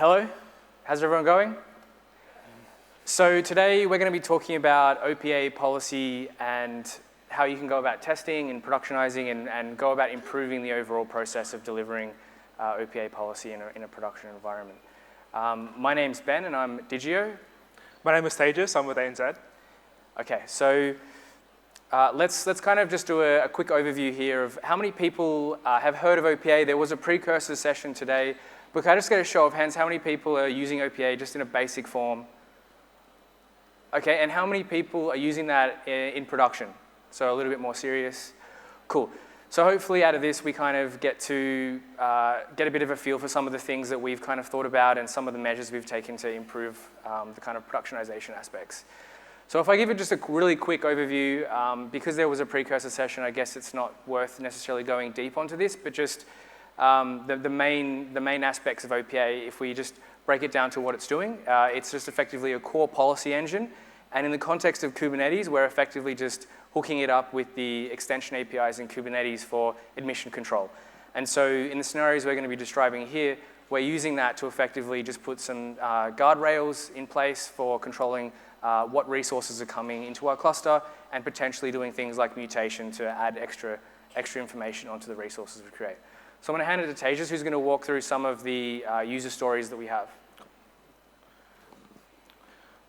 Hello, how's everyone going? So today we're going to be talking about OPA policy and how you can go about testing and productionizing and go about improving the overall process of delivering OPA policy in a production environment. My name's Ben and I'm Digio. My name is Tejas, I'm with ANZ. Okay, so let's kind of just do a quick overview here of how many people have heard of OPA. There was a precursor session today, but can I just get a show of hands, how many people are using OPA just in a basic form? Okay, and how many people are using that in production? So a little bit more serious. Cool. So hopefully out of this, we kind of get to get a bit of a feel for some of the things that we've kind of thought about and some of the measures we've taken to improve the kind of productionization aspects. So if I give it just a really quick overview, because there was a precursor session, I guess it's not worth necessarily going deep onto this, but just the main aspects of OPA, if we just break it down to what it's doing, it's just effectively a core policy engine. And in the context of Kubernetes, we're effectively just hooking it up with the extension APIs in Kubernetes for admission control. And so in the scenarios we're going to be describing here, we're using that to effectively just put some guardrails in place for controlling what resources are coming into our cluster and potentially doing things like mutation to add extra information onto the resources we create. So I'm going to hand it to Tejas, who's going to walk through some of the user stories that we have.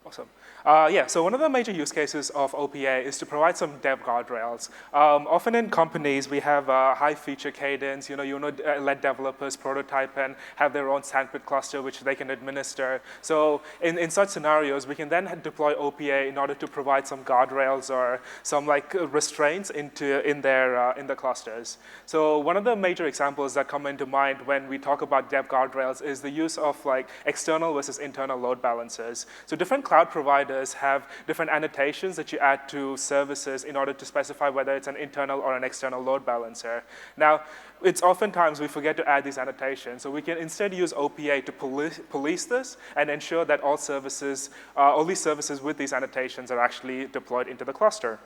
Awesome. So one of the major use cases of OPA is to provide some dev guardrails. Often in companies, we have a high feature cadence. Let developers prototype and have their own sandpit cluster, which they can administer. So in such scenarios, we can then deploy OPA in order to provide some guardrails or some restraints in the clusters. So one of the major examples that come into mind when we talk about dev guardrails is the use of external versus internal load balancers. So different cloud providers have different annotations that you add to services in order to specify whether it's an internal or an external load balancer. Now, it's oftentimes we forget to add these annotations, so we can instead use OPA to police this and ensure that all these services with these annotations are actually deployed into the cluster.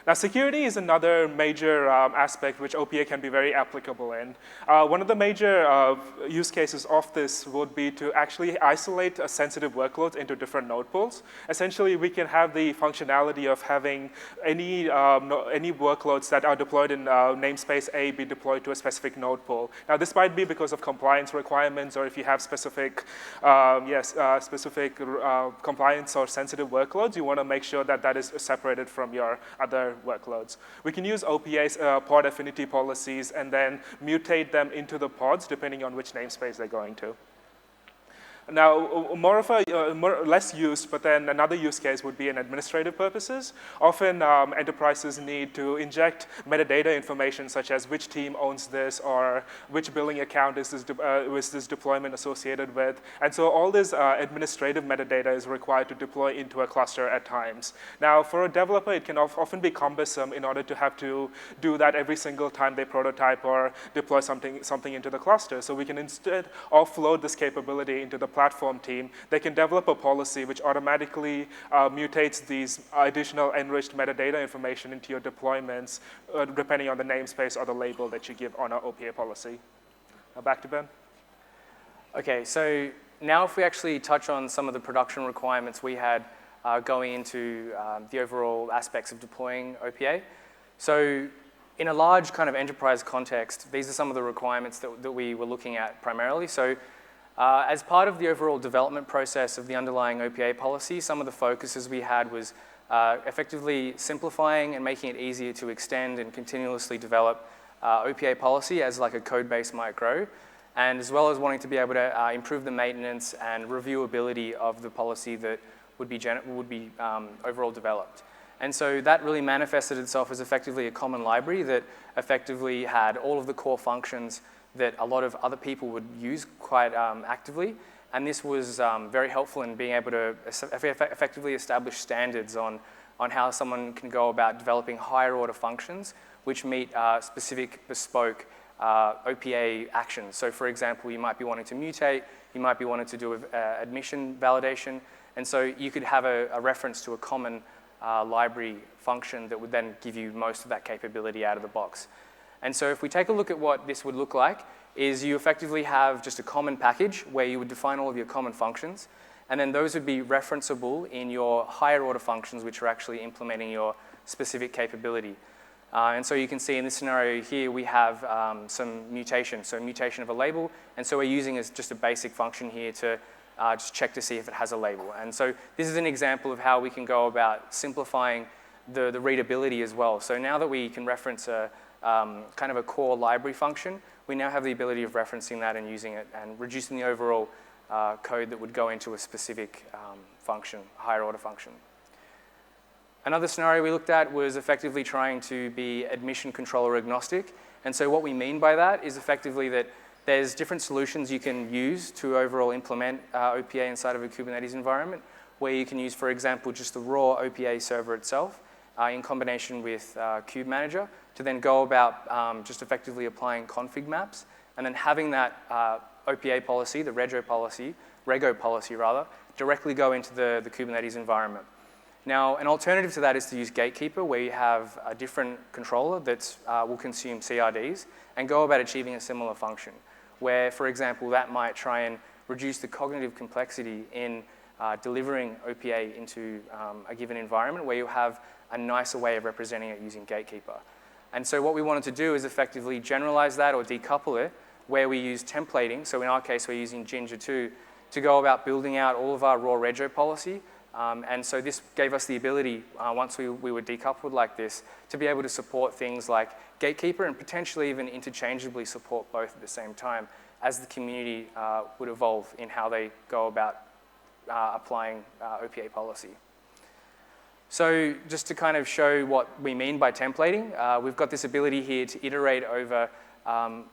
Now, security is another major aspect which OPA can be very applicable in. One of the major use cases of this would be to actually isolate sensitive workloads into different node pools. Essentially, we can have the functionality of having any workloads that are deployed in namespace A be deployed to a specific node pool. Now, this might be because of compliance requirements, or if you have specific compliance or sensitive workloads, you want to make sure that that is separated from your other workloads. We can use OPA's pod affinity policies and then mutate them into the pods depending on which namespace they're going to. Now, less used, but then another use case would be in administrative purposes. Often, enterprises need to inject metadata information such as which team owns this or which billing account is this deployment associated with. And so all this administrative metadata is required to deploy into a cluster at times. Now, for a developer, it can often be cumbersome in order to have to do that every single time they prototype or deploy something into the cluster. So we can instead offload this capability into the platform team. They can develop a policy which automatically mutates these additional enriched metadata information into your deployments, depending on the namespace or the label that you give on our OPA policy. Now back to Ben. Okay, so now if we actually touch on some of the production requirements we had going into the overall aspects of deploying OPA. So in a large kind of enterprise context, these are some of the requirements that we were looking at primarily. So as part of the overall development process of the underlying OPA policy, some of the focuses we had was effectively simplifying and making it easier to extend and continuously develop OPA policy as like a code base might grow, and as well as wanting to be able to improve the maintenance and reviewability of the policy that would be overall developed. And so that really manifested itself as effectively a common library that effectively had all of the core functions that a lot of other people would use quite actively. And this was very helpful in being able to effectively establish standards on how someone can go about developing higher order functions which meet specific bespoke OPA actions. So for example, you might be wanting to mutate, you might be wanting to do admission validation, and so you could have a reference to a common library function that would then give you most of that capability out of the box. And so if we take a look at what this would look like, is you effectively have just a common package where you would define all of your common functions, and then those would be referenceable in your higher order functions, which are actually implementing your specific capability. And so you can see in this scenario here, we have some mutation, so mutation of a label, and so we're using as just a basic function here to just check to see if it has a label. And so this is an example of how we can go about simplifying the readability as well. So now that we can reference a kind of a core library function, we now have the ability of referencing that and using it and reducing the overall code that would go into a specific function, higher order function. Another scenario we looked at was effectively trying to be admission controller agnostic. And so what we mean by that is effectively that there's different solutions you can use to overall implement OPA inside of a Kubernetes environment, where you can use, for example, just the raw OPA server itself in combination with Kube Manager to then go about just effectively applying config maps and then having that OPA policy, the rego policy, directly go into the Kubernetes environment. Now, an alternative to that is to use Gatekeeper, where you have a different controller that will consume CRDs and go about achieving a similar function, where, for example, that might try and reduce the cognitive complexity in delivering OPA into a given environment where you have a nicer way of representing it using Gatekeeper. And so what we wanted to do is effectively generalize that or decouple it, where we use templating. So in our case, we're using Ginger 2 to go about building out all of our raw rego policy. And so this gave us the ability, once we were decoupled like this, to be able to support things like Gatekeeper and potentially even interchangeably support both at the same time as the community would evolve in how they go about applying OPA policy. So just to kind of show what we mean by templating, we've got this ability here to iterate over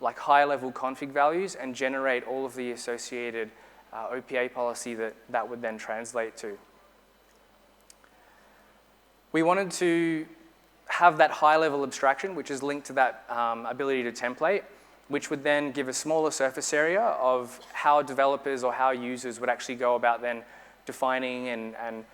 like higher level config values and generate all of the associated OPA policy that would then translate to. We wanted to have that high level abstraction, which is linked to that ability to template, which would then give a smaller surface area of how developers or how users would actually go about then defining and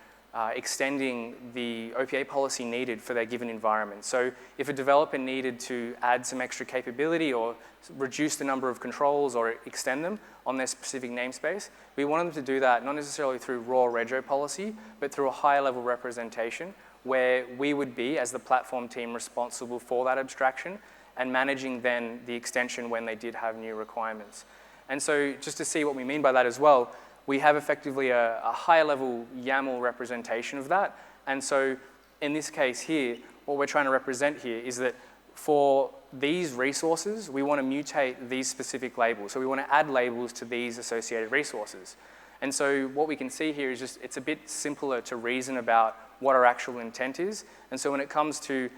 extending the OPA policy needed for their given environment. So if a developer needed to add some extra capability or reduce the number of controls or extend them on their specific namespace, we wanted them to do that not necessarily through raw rego policy, but through a higher level representation where we would be, as the platform team, responsible for that abstraction and managing then the extension when they did have new requirements. And so just to see what we mean by that as well, we have effectively a higher level YAML representation of that. And so in this case here, what we're trying to represent here is that for these resources, we want to mutate these specific labels. So we want to add labels to these associated resources. And so what we can see here is just, it's a bit simpler to reason about what our actual intent is. And so when it comes to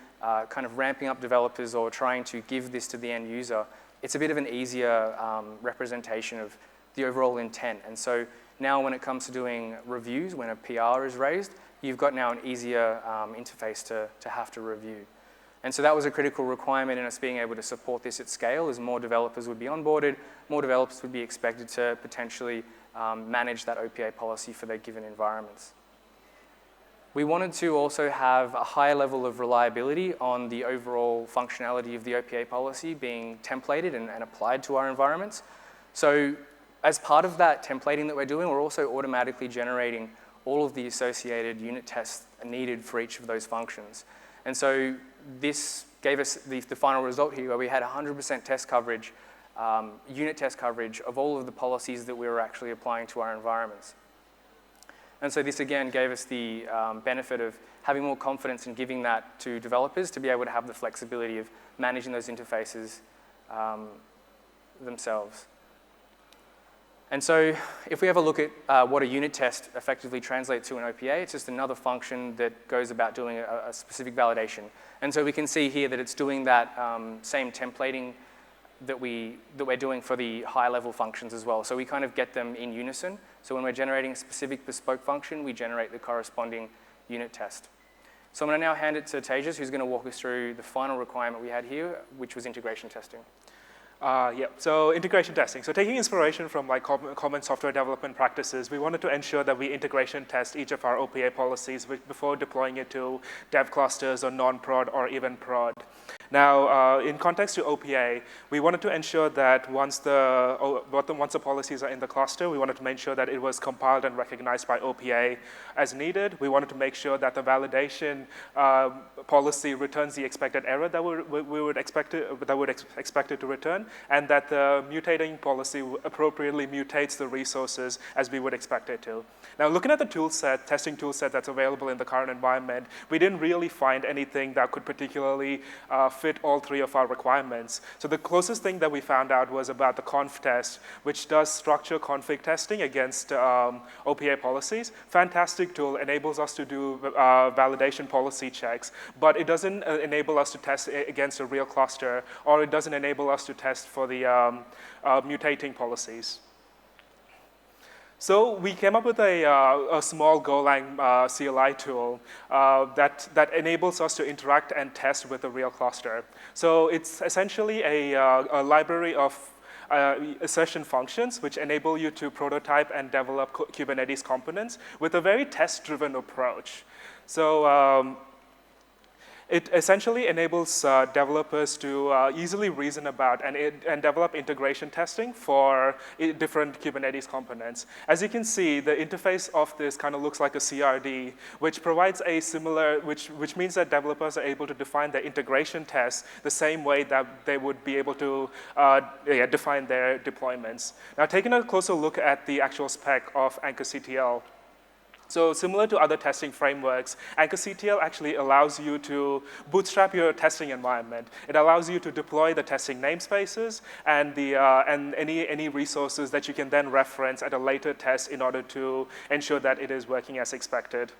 kind of ramping up developers or trying to give this to the end user, it's a bit of an easier representation of the overall intent. And so now when it comes to doing reviews, when a PR is raised, you've got now an easier interface to have to review. And so that was a critical requirement in us being able to support this at scale, as more developers would be onboarded, more developers would be expected to potentially manage that OPA policy for their given environments. We wanted to also have a higher level of reliability on the overall functionality of the OPA policy being templated and applied to our environments. So as part of that templating that we're doing, we're also automatically generating all of the associated unit tests needed for each of those functions. And so this gave us the final result here where we had 100% test coverage, unit test coverage of all of the policies that we were actually applying to our environments. And so this again gave us the benefit of having more confidence in giving that to developers to be able to have the flexibility of managing those interfaces themselves. And so if we have a look at what a unit test effectively translates to in OPA, it's just another function that goes about doing a specific validation. And so we can see here that it's doing that same templating that we're doing for the high level functions as well. So we kind of get them in unison. So when we're generating a specific bespoke function, we generate the corresponding unit test. So I'm going to now hand it to Tejas, who's going to walk us through the final requirement we had here, which was integration testing. So integration testing. So taking inspiration from like common software development practices, we wanted to ensure that we integration test each of our OPA policies before deploying it to dev clusters or non-prod or even prod. Now, in context to OPA, we wanted to ensure that once the policies are in the cluster, we wanted to make sure that it was compiled and recognized by OPA as needed. We wanted to make sure that the validation policy returns the expected error that we would expect it to return, and that the mutating policy appropriately mutates the resources as we would expect it to. Now, looking at the testing tool set that's available in the current environment, we didn't really find anything that could particularly fit all three of our requirements. So the closest thing that we found out was about the conf test, which does structure config testing against OPA policies. Fantastic tool, enables us to do validation policy checks, but it doesn't enable us to test against a real cluster, or it doesn't enable us to test for the mutating policies. So we came up with a small Golang CLI tool that enables us to interact and test with a real cluster. So it's essentially a library of assertion functions which enable you to prototype and develop Kubernetes components with a very test-driven approach. So it essentially enables developers to easily reason about and develop integration testing for different Kubernetes components. As you can see, the interface of this kind of looks like a CRD, which provides a similar, which means that developers are able to define their integration tests the same way that they would be able to define their deployments. Now, taking a closer look at the actual spec of ANCHORCTL. So similar to other testing frameworks, ANCHORCTL actually allows you to bootstrap your testing environment. It allows you to deploy the testing namespaces and any resources that you can then reference at a later test in order to ensure that it is working as expected.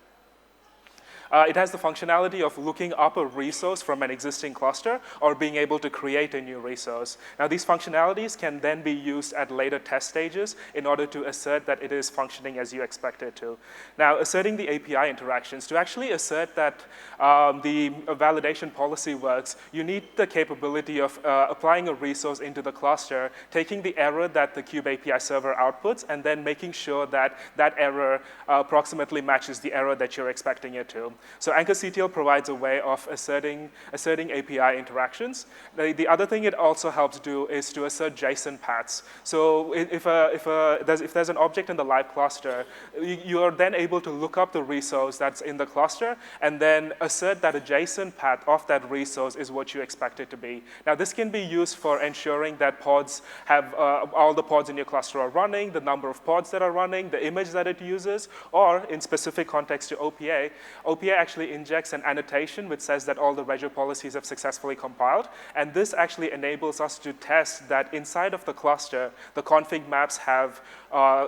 It has the functionality of looking up a resource from an existing cluster or being able to create a new resource. Now, these functionalities can then be used at later test stages in order to assert that it is functioning as you expect it to. Now, asserting the API interactions, to actually assert that the validation policy works, you need the capability of applying a resource into the cluster, taking the error that the Kube API server outputs, and then making sure that that error approximately matches the error that you're expecting it to. So ANCHORCTL provides a way of asserting API interactions. The other thing it also helps do is to assert JSON paths. So if there's an object in the live cluster, you are then able to look up the resource that's in the cluster and then assert that a JSON path of that resource is what you expect it to be. Now, this can be used for ensuring that pods have all the pods in your cluster are running, the number of pods that are running, the image that it uses, or in specific context to OPA, OPA actually injects an annotation which says that all the Regio policies have successfully compiled. And this actually enables us to test that inside of the cluster, the config maps have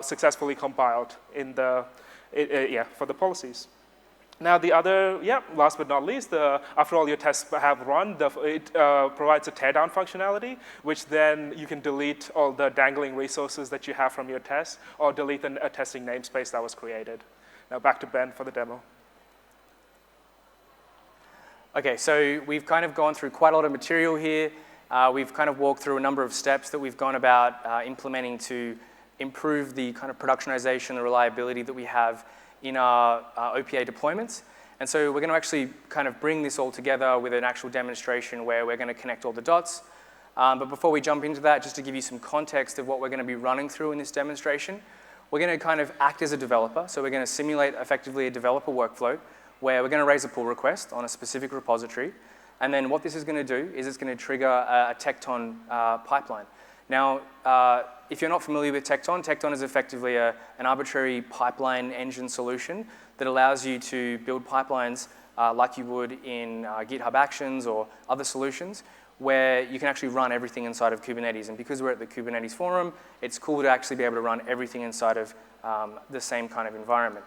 successfully compiled in the, for the policies. Now, the other, last but not least, after all your tests have run, it provides a teardown functionality, which then you can delete all the dangling resources that you have from your tests or delete a testing namespace that was created. Now, back to Ben for the demo. Okay, so we've kind of gone through quite a lot of material here. We've kind of walked through a number of steps that we've gone about implementing to improve the kind of productionization, the reliability that we have in our OPA deployments. And so we're going to actually kind of bring this all together with an actual demonstration where we're going to connect all the dots. But before we jump into that, just to give you some context of what we're going to be running through in this demonstration, we're going to kind of act as a developer. So we're going to simulate effectively a developer workflow where we're going to raise a pull request on a specific repository. And then what this is going to do is it's going to trigger a Tekton pipeline. Now, if you're not familiar with Tekton, Tekton is effectively an arbitrary pipeline engine solution that allows you to build pipelines like you would in GitHub Actions or other solutions where you can actually run everything inside of Kubernetes. And because we're at the Kubernetes forum, it's cool to actually be able to run everything inside of the same kind of environment.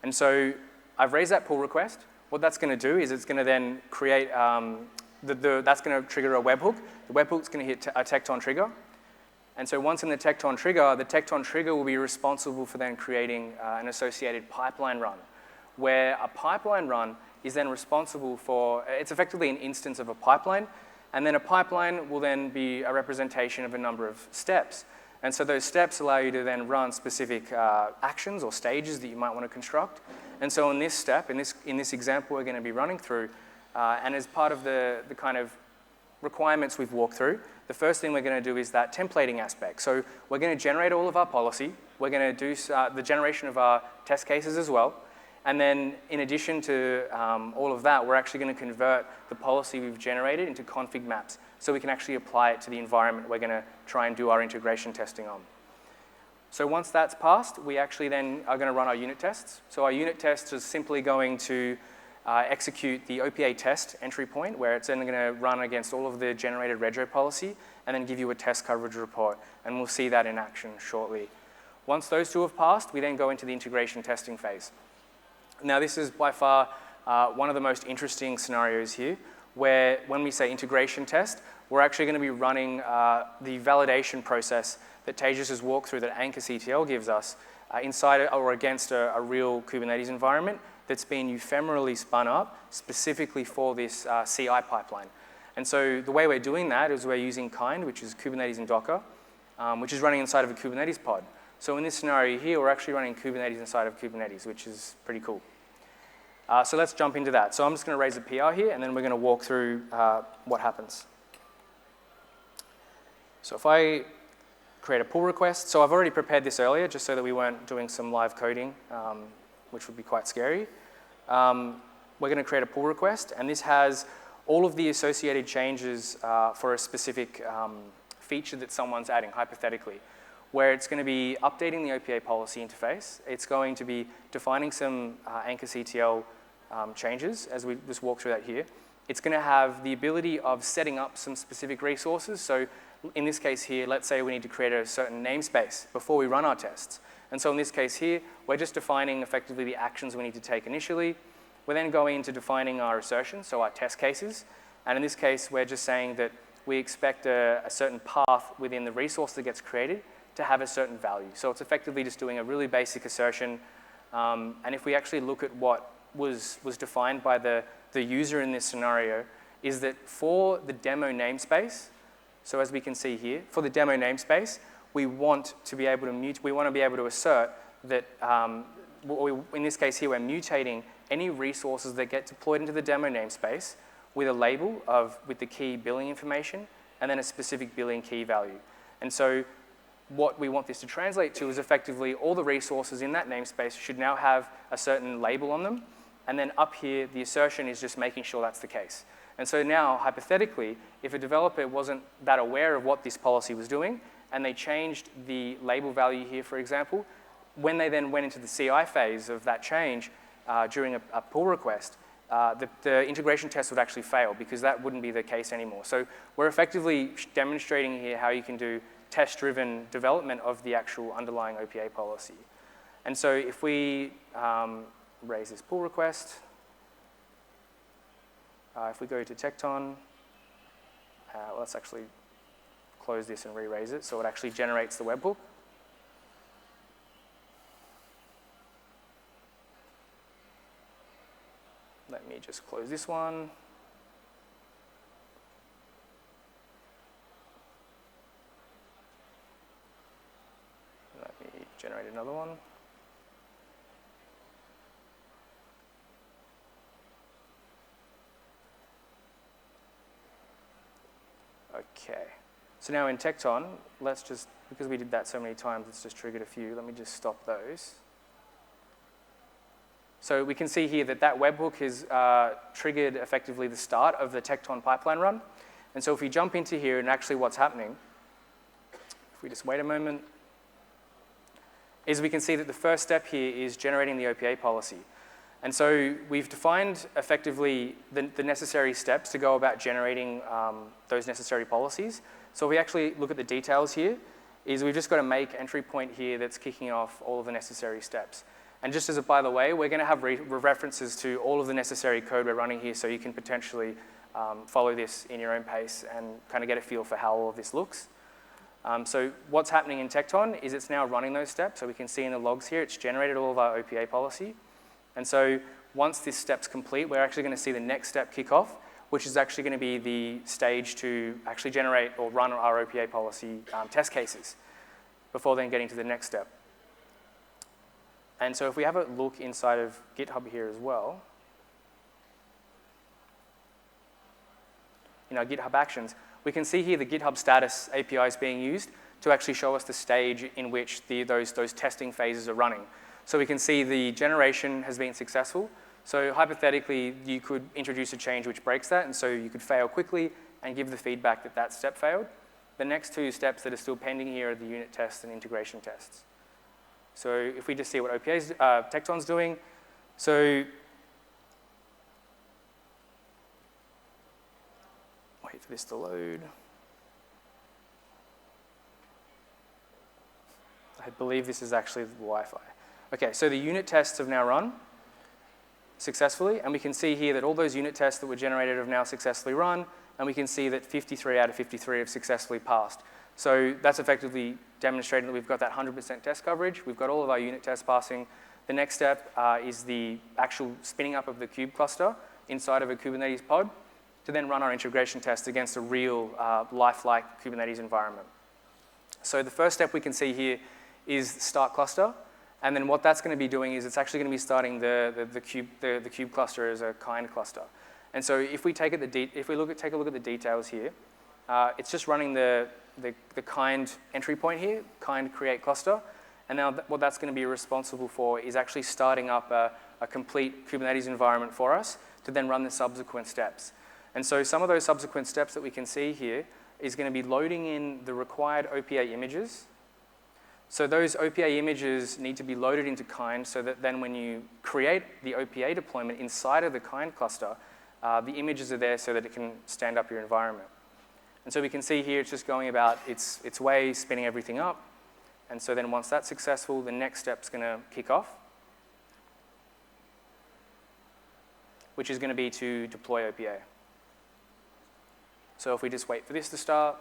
And so I've raised that pull request. What that's going to do is it's going to then create, that's going to trigger a webhook. The webhook's going to hit a Tekton trigger. And so once in the Tekton trigger will be responsible for then creating an associated pipeline run, where a pipeline run is then responsible for, it's effectively an instance of a pipeline, and then a pipeline will then be a representation of a number of steps. And so those steps allow you to then run specific actions or stages that you might want to construct. And so in this step, in this example we're going to be running through, and as part of the kind of requirements we've walked through, the first thing we're going to do is that templating aspect. So we're going to generate all of our policy. We're going to do the generation of our test cases as well. And then in addition to all of that, we're actually going to convert the policy we've generated into config maps so we can actually apply it to the environment we're going to try and do our integration testing on. So once that's passed, we actually then are going to run our unit tests. So our unit test is simply going to execute the OPA test entry point, where it's then going to run against all of the generated retro policy and then give you a test coverage report. And we'll see that in action shortly. Once those two have passed, we then go into the integration testing phase. Now, this is by far one of the most interesting scenarios here, where when we say integration test, we're actually going to be running the validation process that Tejas has walked through that ANCHORCTL gives us inside or against a real Kubernetes environment that's been ephemerally spun up specifically for this CI pipeline. And so the way we're doing that is we're using Kind, which is Kubernetes and Docker, which is running inside of a Kubernetes pod. So in this scenario here, we're actually running Kubernetes inside of Kubernetes, which is pretty cool. So let's jump into that. So I'm just going to raise a PR here, and then we're going to walk through what happens. So if I create a pull request, so I've already prepared this earlier just so that we weren't doing some live coding, which would be quite scary. We're going to create a pull request, and this has all of the associated changes for a specific feature that someone's adding, hypothetically, where it's going to be updating the OPA policy interface. It's going to be defining some ANCHORCTL changes, as we just walked through that here. It's going to have the ability of setting up some specific resources. So in this case here, let's say we need to create a certain namespace before we run our tests. And so in this case here, we're just defining effectively the actions we need to take initially. We're then going into defining our assertions, so our test cases. And in this case, we're just saying that we expect a certain path within the resource that gets created to have a certain value. So it's effectively just doing a really basic assertion. And if we actually look at what was defined by the user in this scenario, is that for the demo namespace, so as we can see here, for the demo namespace, we want to be able to assert that, in this case here, we're mutating any resources that get deployed into the demo namespace with a label with the key billing information and then a specific billing key value. And so what we want this to translate to is effectively all the resources in that namespace should now have a certain label on them. And then up here, the assertion is just making sure that's the case. And so now, hypothetically, if a developer wasn't that aware of what this policy was doing, and they changed the label value here, for example, when they then went into the CI phase of that change during a pull request, the integration test would actually fail because that wouldn't be the case anymore. So we're effectively demonstrating here how you can do test-driven development of the actual underlying OPA policy. And so if we raise this pull request, if we go to Tekton, let's actually close this and re-raise it so it actually generates the webhook. Let me just close this one. Let me generate another one. Okay. So now in Tekton, let's just, because we did that so many times, it's just triggered a few. Let me just stop those. So we can see here that that webhook has triggered effectively the start of the Tekton pipeline run. And so if we jump into here and actually what's happening, if we just wait a moment, is we can see that the first step here is generating the OPA policy. And so we've defined effectively the necessary steps to go about generating those necessary policies. So if we actually look at the details here, is we've just got a make entry point here that's kicking off all of the necessary steps. And just as a by the way, we're going to have references to all of the necessary code we're running here so you can potentially follow this in your own pace and kind of get a feel for how all of this looks. So what's happening in Tekton is it's now running those steps. So we can see in the logs here, it's generated all of our OPA policy. And so once this step's complete, we're actually going to see the next step kick off, which is actually going to be the stage to actually generate or run our OPA policy test cases before then getting to the next step. And so if we have a look inside of GitHub here as well, in our GitHub Actions, we can see here the GitHub status API is being used to actually show us the stage in which those testing phases are running. So we can see the generation has been successful. So hypothetically, you could introduce a change which breaks that, and so you could fail quickly and give the feedback that that step failed. The next two steps that are still pending here are the unit tests and integration tests. So if we just see what OPA's Tekton's doing, so wait for this to load. I believe this is actually the Wi-Fi. Okay, so the unit tests have now run successfully, and we can see here that all those unit tests that were generated have now successfully run, and we can see that 53 out of 53 have successfully passed. So that's effectively demonstrating that we've got that 100% test coverage. We've got all of our unit tests passing. The next step is the actual spinning up of the kube cluster inside of a Kubernetes pod to then run our integration test against a real lifelike Kubernetes environment. So the first step we can see here is start cluster. And then what that's going to be doing is it's actually going to be starting the kube cluster as a kind cluster. And so if we take a look at the details here, it's just running the kind entry point here, kind create cluster. And now what that's going to be responsible for is actually starting up a complete Kubernetes environment for us to then run the subsequent steps. And so some of those subsequent steps that we can see here is going to be loading in the required OPA images. So those OPA images need to be loaded into kind so that then when you create the OPA deployment inside of the kind cluster, the images are there so that it can stand up your environment. And so we can see here it's just going about its way, spinning everything up. And so then once that's successful, the next step's going to kick off, which is going to be to deploy OPA. So if we just wait for this to start.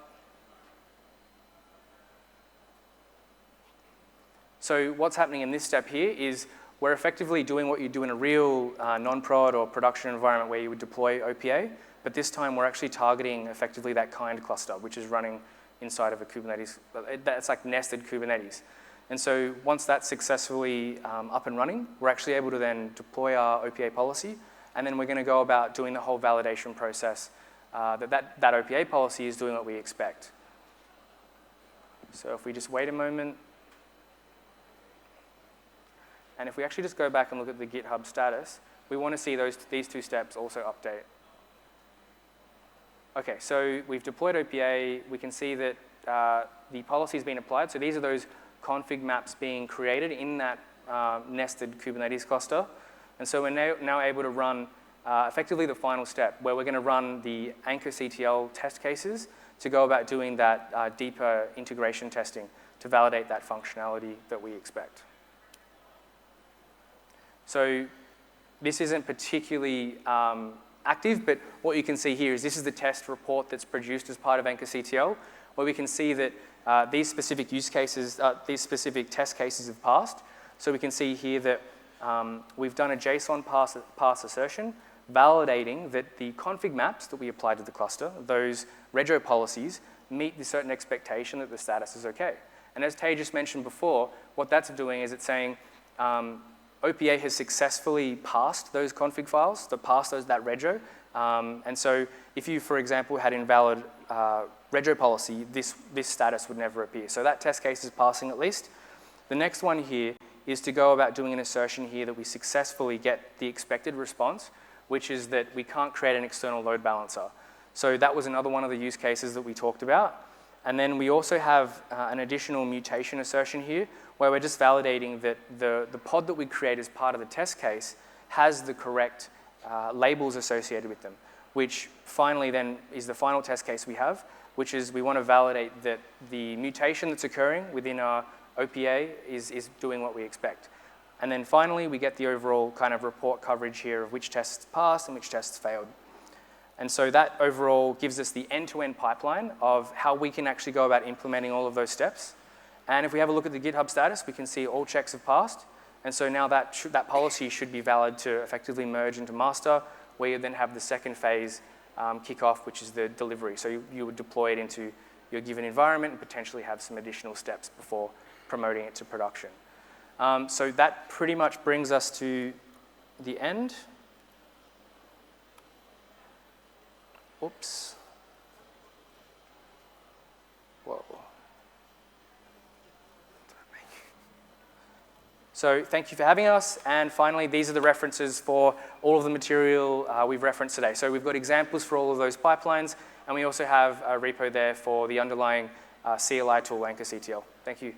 So what's happening in this step here is we're effectively doing what you do in a real non-prod or production environment where you would deploy OPA, but this time we're actually targeting effectively that kind cluster, which is running inside of a Kubernetes. That's like nested Kubernetes. And so once that's successfully up and running, we're actually able to then deploy our OPA policy, and then we're going to go about doing the whole validation process that OPA policy is doing what we expect. So if we just wait a moment, and if we actually just go back and look at the GitHub status, we want to see these two steps also update. Okay, so we've deployed OPA. We can see that the policy has been applied. So these are those config maps being created in that nested Kubernetes cluster. And so we're now able to run effectively the final step, where we're going to run the ANCHORCTL test cases to go about doing that deeper integration testing to validate that functionality that we expect. So this isn't particularly active, but what you can see here is this is the test report that's produced as part of ANCHORCTL, where we can see that these specific use cases, these specific test cases have passed. So we can see here that we've done a JSON pass assertion, validating that the config maps that we applied to the cluster, those retro policies, meet the certain expectation that the status is okay. And as Tejas mentioned before, what that's doing is it's saying, OPA has successfully passed those config files, that retro. And so if you, for example, had invalid retro policy, this status would never appear. So that test case is passing at least. The next one here is to go about doing an assertion here that we successfully get the expected response, which is that we can't create an external load balancer. So that was another one of the use cases that we talked about. And then we also have an additional mutation assertion here, where we're just validating that the pod that we create as part of the test case has the correct labels associated with them, which finally then is the final test case we have, which is we want to validate that the mutation that's occurring within our OPA is doing what we expect. And then finally, we get the overall kind of report coverage here of which tests passed and which tests failed. And so that overall gives us the end-to-end pipeline of how we can actually go about implementing all of those steps. And if we have a look at the GitHub status, we can see all checks have passed. And so now that policy should be valid to effectively merge into master, where you then have the second phase kick off, which is the delivery. So you would deploy it into your given environment and potentially have some additional steps before promoting it to production. So that pretty much brings us to the end. Oops. Whoa. So thank you for having us. And finally, these are the references for all of the material we've referenced today. So we've got examples for all of those pipelines, and we also have a repo there for the underlying CLI tool, ANCHORCTL. Thank you.